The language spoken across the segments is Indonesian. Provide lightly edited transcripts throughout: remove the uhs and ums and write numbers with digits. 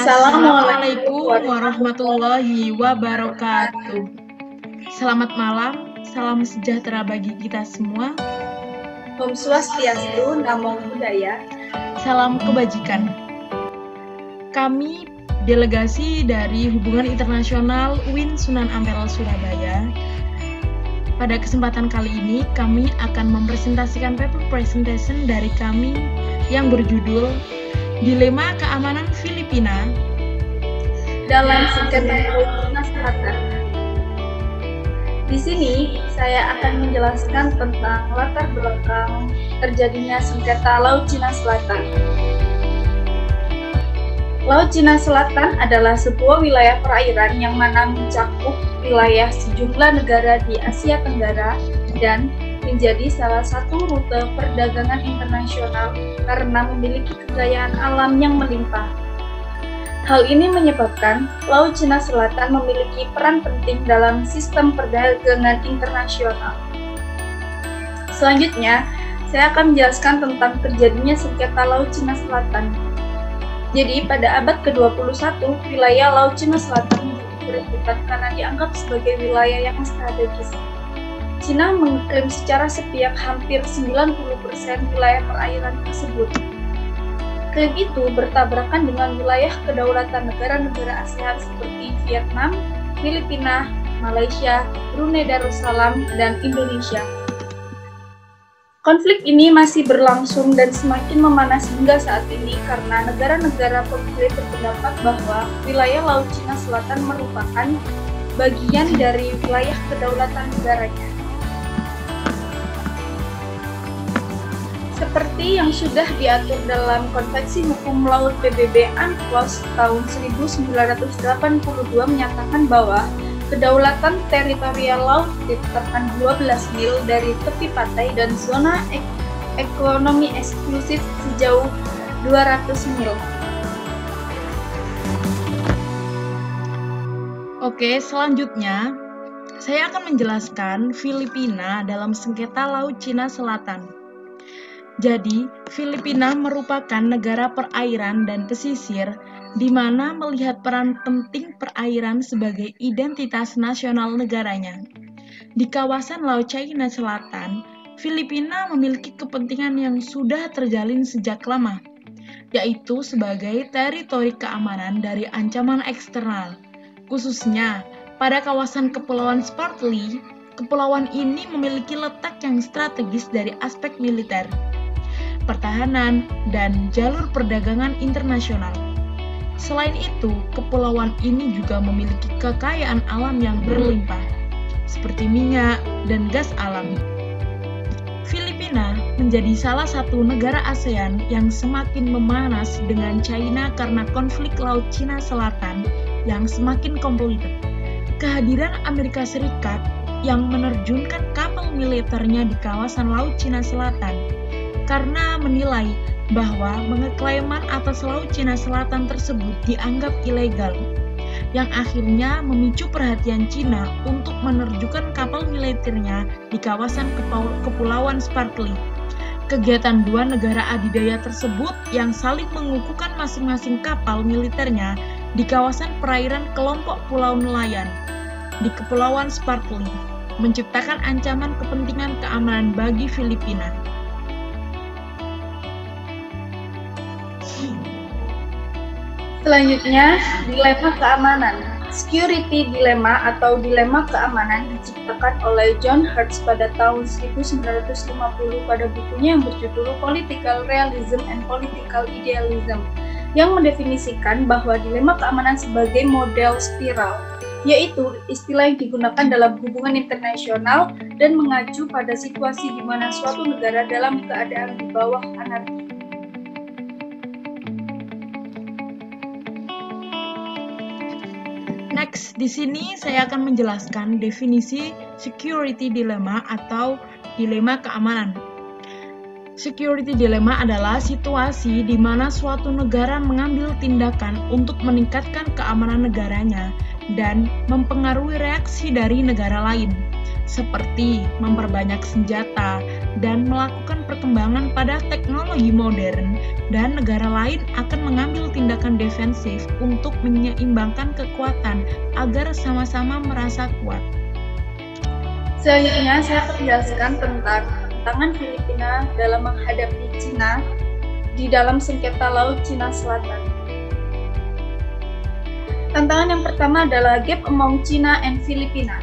Assalamualaikum warahmatullahi wabarakatuh. Selamat malam, salam sejahtera bagi kita semua. Om Swastiastu, Namo Buddhaya. Salam kebajikan. Kami delegasi dari Hubungan Internasional UIN Sunan Ampel Surabaya. Pada kesempatan kali ini kami akan mempresentasikan paper presentation dari kami yang berjudul Dilema Keamanan Filipina dalam sengketa Laut Cina Selatan. Di sini saya akan menjelaskan tentang latar belakang terjadinya sengketa Laut Cina Selatan. Laut Cina Selatan adalah sebuah wilayah perairan yang mana mencakup wilayah sejumlah negara di Asia Tenggara dan menjadi salah satu rute perdagangan internasional karena memiliki kekayaan alam yang melimpah. Hal ini menyebabkan Laut Cina Selatan memiliki peran penting dalam sistem perdagangan internasional. Selanjutnya, saya akan menjelaskan tentang terjadinya sengketa Laut Cina Selatan. Jadi, pada abad ke-21, wilayah Laut Cina Selatan menjadi berebutan karena dianggap sebagai wilayah yang strategis. Cina mengklaim secara sepihak hampir 90% wilayah perairan tersebut. Klaim itu bertabrakan dengan wilayah kedaulatan negara-negara ASEAN seperti Vietnam, Filipina, Malaysia, Brunei Darussalam, dan Indonesia. Konflik ini masih berlangsung dan semakin memanas hingga saat ini karena negara-negara pemilik berpendapat bahwa wilayah Laut Cina Selatan merupakan bagian dari wilayah kedaulatan negaranya. Seperti yang sudah diatur dalam Konvensi Hukum Laut PBB UNCLOS tahun 1982 menyatakan bahwa kedaulatan teritorial laut ditetapkan 12 mil dari tepi pantai dan zona ekonomi eksklusif sejauh 200 mil. Oke, selanjutnya saya akan menjelaskan Filipina dalam sengketa Laut Cina Selatan. Jadi, Filipina merupakan negara perairan dan pesisir di mana melihat peran penting perairan sebagai identitas nasional negaranya. Di kawasan Laut Cina Selatan, Filipina memiliki kepentingan yang sudah terjalin sejak lama, yaitu sebagai teritori keamanan dari ancaman eksternal. Khususnya pada kawasan Kepulauan Spratly, kepulauan ini memiliki letak yang strategis dari aspek militer, pertahanan, dan jalur perdagangan internasional. Selain itu, kepulauan ini juga memiliki kekayaan alam yang berlimpah, seperti minyak dan gas alam. Filipina menjadi salah satu negara ASEAN yang semakin memanas dengan China karena konflik Laut Cina Selatan yang semakin komplikated. Kehadiran Amerika Serikat yang menerjunkan kapal militernya di kawasan Laut Cina Selatan karena menilai bahwa pengeklaiman atas Laut Cina Selatan tersebut dianggap ilegal, yang akhirnya memicu perhatian Cina untuk menerjunkan kapal militernya di kawasan Kepulauan Spratly. Kegiatan dua negara adidaya tersebut yang saling mengukuhkan masing-masing kapal militernya di kawasan perairan kelompok pulau nelayan di Kepulauan Spratly menciptakan ancaman kepentingan keamanan bagi Filipina. Selanjutnya, dilema keamanan. Security dilemma atau dilema keamanan diciptakan oleh John Hertz pada tahun 1950 pada bukunya yang berjudul Political Realism and Political Idealism, yang mendefinisikan bahwa dilema keamanan sebagai model spiral, yaitu istilah yang digunakan dalam hubungan internasional dan mengacu pada situasi di mana suatu negara dalam keadaan di bawah anarki. Next, di sini saya akan menjelaskan definisi security dilemma atau dilema keamanan. Security dilemma adalah situasi di mana suatu negara mengambil tindakan untuk meningkatkan keamanan negaranya dan mempengaruhi reaksi dari negara lain. seperti memperbanyak senjata dan melakukan perkembangan pada teknologi modern, dan negara lain akan mengambil tindakan defensif untuk menyeimbangkan kekuatan agar sama-sama merasa kuat. Selanjutnya, saya akan menjelaskan tentang tantangan Filipina dalam menghadapi Cina di dalam sengketa Laut Cina Selatan. Tantangan yang pertama adalah gap among China and Filipina.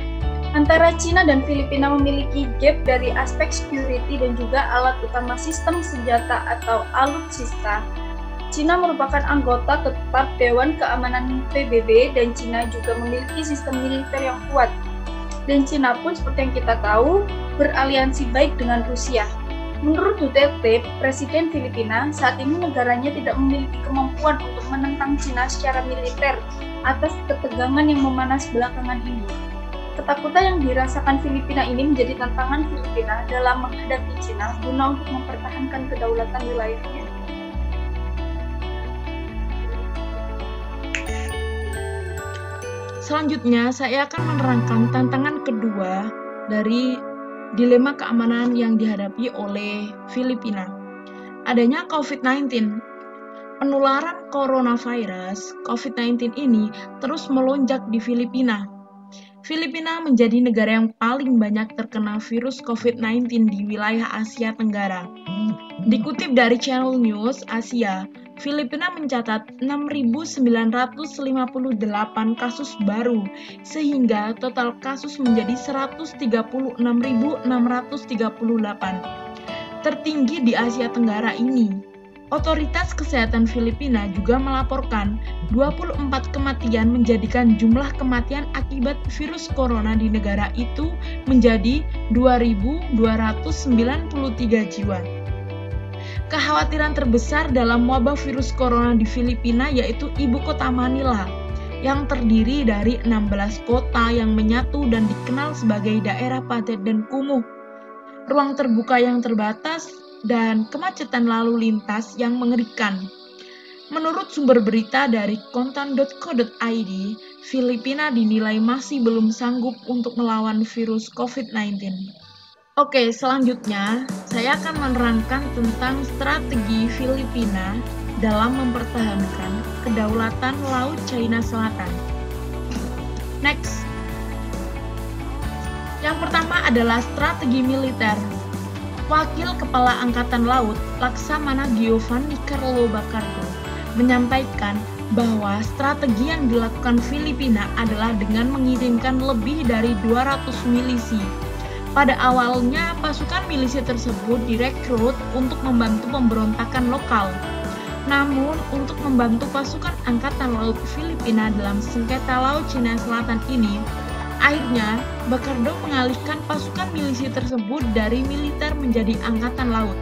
Antara China dan Filipina memiliki gap dari aspek security dan juga alat utama sistem senjata atau alutsista. China merupakan anggota tetap Dewan Keamanan PBB dan China juga memiliki sistem militer yang kuat. Dan China pun seperti yang kita tahu beraliansi baik dengan Rusia. Menurut Duterte, Presiden Filipina, saat ini negaranya tidak memiliki kemampuan untuk menentang China secara militer atas ketegangan yang memanas belakangan ini. Ketakutan yang dirasakan Filipina ini menjadi tantangan Filipina dalam menghadapi China guna untuk mempertahankan kedaulatan wilayahnya. Selanjutnya, saya akan menerangkan tantangan kedua dari dilema keamanan yang dihadapi oleh Filipina. Adanya COVID-19. Penularan coronavirus COVID-19 ini terus melonjak di Filipina. Filipina menjadi negara yang paling banyak terkena virus COVID-19 di wilayah Asia Tenggara. Dikutip dari Channel News Asia, Filipina mencatat 6.958 kasus baru, sehingga total kasus menjadi 136.638, tertinggi di Asia Tenggara ini. Otoritas Kesehatan Filipina juga melaporkan 24 kematian, menjadikan jumlah kematian akibat virus corona di negara itu menjadi 2.293 jiwa. Kekhawatiran terbesar dalam wabah virus corona di Filipina yaitu ibu kota Manila, yang terdiri dari 16 kota yang menyatu dan dikenal sebagai daerah padat dan kumuh, ruang terbuka yang terbatas, dan kemacetan lalu lintas yang mengerikan. Menurut sumber berita dari kontan.co.id, Filipina dinilai masih belum sanggup untuk melawan virus COVID-19. Oke, selanjutnya saya akan menerangkan tentang strategi Filipina dalam mempertahankan kedaulatan Laut China Selatan. Next. Yang pertama adalah strategi militer. Wakil Kepala Angkatan Laut Laksamana Giovanni Carlo Bacardo menyampaikan bahwa strategi yang dilakukan Filipina adalah dengan mengirimkan lebih dari 200 milisi. Pada awalnya, pasukan milisi tersebut direkrut untuk membantu pemberontakan lokal. Namun, untuk membantu pasukan Angkatan Laut Filipina dalam sengketa Laut Cina Selatan ini, akhirnya, Bacardo mengalihkan pasukan milisi tersebut dari militer menjadi angkatan laut.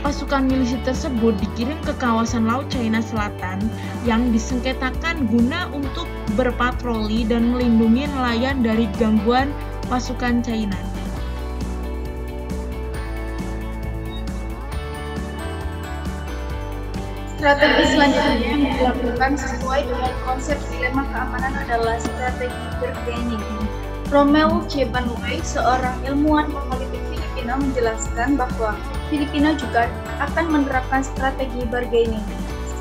Pasukan milisi tersebut dikirim ke kawasan Laut China Selatan yang disengketakan guna untuk berpatroli dan melindungi nelayan dari gangguan pasukan China. Strategi selanjutnya yang dilakukan sesuai dengan konsep dilema keamanan adalah strategi bargaining. Romeo C. Banway, seorang ilmuwan politik Filipina, menjelaskan bahwa Filipina juga akan menerapkan strategi bargaining.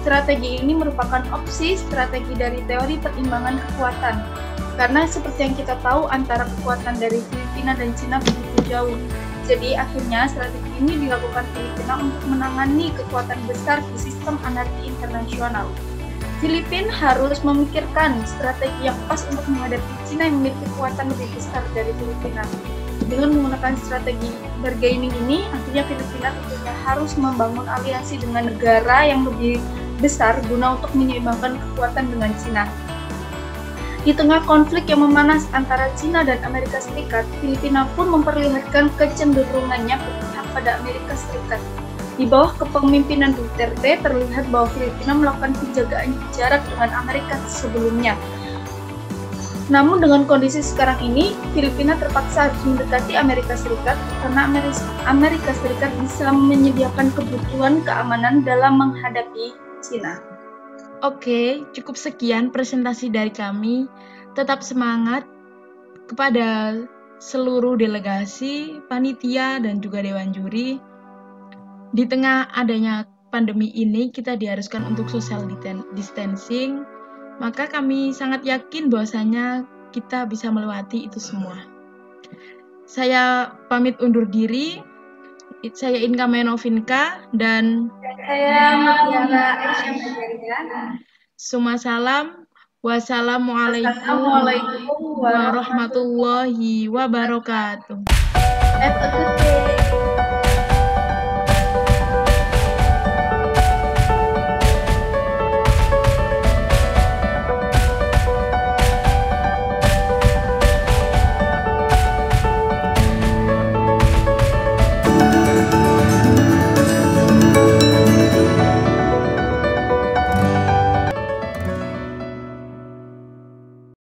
Strategi ini merupakan opsi strategi dari teori perimbangan kekuatan. Karena seperti yang kita tahu, antara kekuatan dari Filipina dan Cina begitu jauh. Jadi akhirnya strategi ini dilakukan Filipina untuk menangani kekuatan besar di sistem anarki internasional. Filipina harus memikirkan strategi yang pas untuk menghadapi Cina yang memiliki kekuatan lebih besar dari Filipina. Dengan menggunakan strategi bargaining ini, akhirnya Filipina tentunya harus membangun aliansi dengan negara yang lebih besar guna untuk menyeimbangkan kekuatan dengan Cina. Di tengah konflik yang memanas antara Cina dan Amerika Serikat, Filipina pun memperlihatkan kecenderungannya berpihak pada Amerika Serikat. Di bawah kepemimpinan Duterte, terlihat bahwa Filipina melakukan penjagaan jarak dengan Amerika sebelumnya. Namun dengan kondisi sekarang ini, Filipina terpaksa harus mendekati Amerika Serikat karena Amerika Serikat bisa menyediakan kebutuhan keamanan dalam menghadapi Cina. Oke, cukup sekian presentasi dari kami. Tetap semangat kepada seluruh delegasi, panitia, dan juga dewan juri. Di tengah adanya pandemi ini, kita diharuskan untuk social distancing, maka kami sangat yakin bahwasanya kita bisa melewati itu semua. Saya pamit undur diri. Saya Inka Menovinka dan saya Mutiara Aisyah Majaria. Suma salam. Wassalamualaikum warahmatullahi wabarakatuh. Have a good day.